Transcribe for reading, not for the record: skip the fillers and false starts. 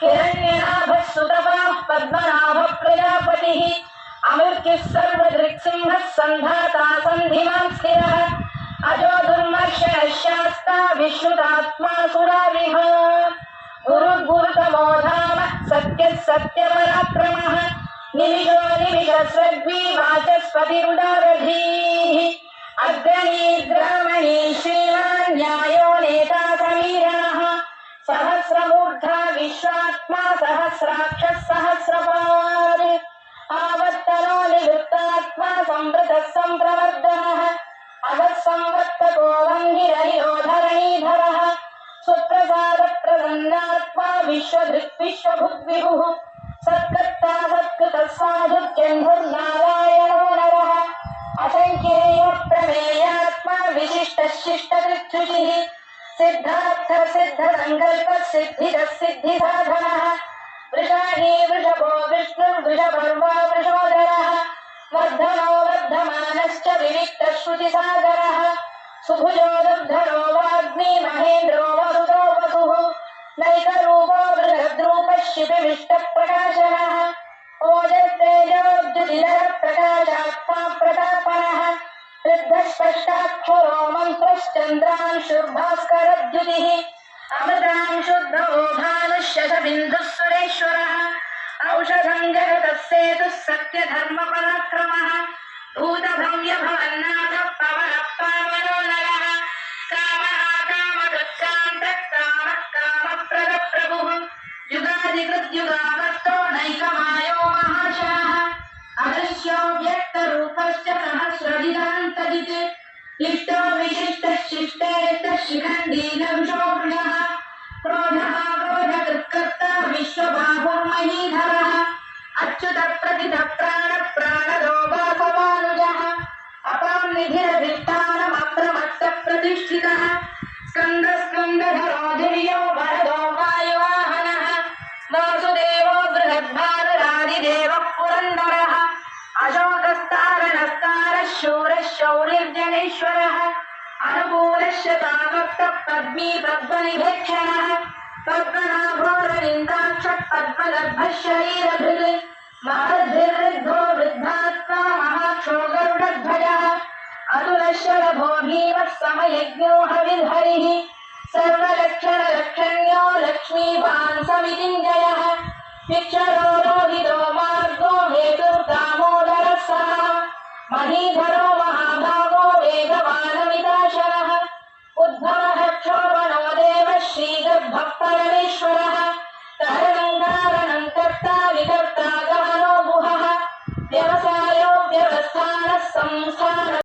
हिरण्यनाभः सुतपः पद्मनाभः प्रजापतिः अमृत्युः सर्वदृक्सिंहः सन्धाता सन्धिमान् स्थिरः अजो दुर्मर्षणः शास्ता विश्रुतात्मा सुरारिः गुरुर्गुरुतमो धामः सत्यः सत्यपराक्रमः निमिषो निमिषस्रग्वी वाचस्पतिरुदारधीः अग्रणी ग्रामणी श्रीमान् न्यायो नेता समीरणः सहस्रमूर्धा विश्वात्मा सहस्राक्षः सहस्रपाद आवर्तनो निवृत्तात्मा संवृतः सम्प्रवर्धनः अगत्संवर्तको वह्निरहिरो धरणीधरः सुप्रसादप्रसन्नात्मा विश्वधृक् विश्वभुग्विभुः सत्कर्ता सत्कृतः साधुर्जन्धुर्नारायणो नरः असङ्ख्येयः प्रमेयात्मा विशिष्टः शिष्टकृच्छुचिः सिद्धार्थ सिद्धसङ्कल्पः सिद्धिदः सिद्धिसाधनः वृषाही वृषभो विष्णुर्वृषपर्वा वृषोदरः वर्धनो वर्धमानश्च विविक्तः श्रुतिसागरः सुभुजो दुर्धरो वाग्मी महेन्द्रो वसुतो वसुः नैकरूपो बृहद्रूपः शिपिविष्टप्रकाशनः ओजस्तेजोद्युतिधरः प्रकाशात्मा प्रतापनः वृद्धस्पष्टाक्षरो मन्त्रश्चन्द्रांशुर्भास्करद्युतिः अमृतांशुद्धवो भानुः शतबिन्दुः सुरेश्वरः औषधं जगतः सेतुः सत्यधर्मपराक्रमः भूतभव्यभवन्नाथः पवनः पावनो नरः कामः कामदुःखान्तः कामः कामप्रदप्रभुः युगादिकृद्युगावर्तो नैकमायो महाशयः अदृश्यो व्यक्तरूपश्च सहस्रजितान्तजित् इष्टो विशिष्टः शिष्टेष्टः शिखण्डी नविशो वृषः क्रोधः क्रोधकृत्कर्ता विश्वबाहुर्महीधरः अच्युतः प्रतितः प्राणः प्राणदो वासवानुजः अपां निधिरधिष्ठानमप्रमत्तः प्रतिष्ठितः स्कन्दस्कन्दधरो धीर्यो वरदो वायुवाहनः वासुदेवो बृहद्भानुरादिदेवः पुरन्दरः अशोकस्तारणस्तारः शूरः शौरिर्जनेश्वरः अनुकूलः शताभक्तः पद्मी पद्मनिभेक्षणः पद्मनाभोरविन्दाक्षः पद्मगर्भः शरीरभृत् महद्भिर्वृद्धो वृद्धात्मा महाक्षो गरुडध्वजः अतुलशरभो भीमः समयज्ञो हविर्हरिः सर्वलक्षणलक्षण्यो लक्ष्मीवान् समितिञ्जयः शिक्षरो रोहितो मार्गो हेतुर्दामोदरः सः महीधरो महाभागो वेगवानमिताशनः उद्भवः क्षोभनो देवः श्रीगर्भः परमेश्वरः कारणं कारणं कर्ता विकर्ता गहनो गुहः व्यवसायो व्यवस्थानः संस्थानः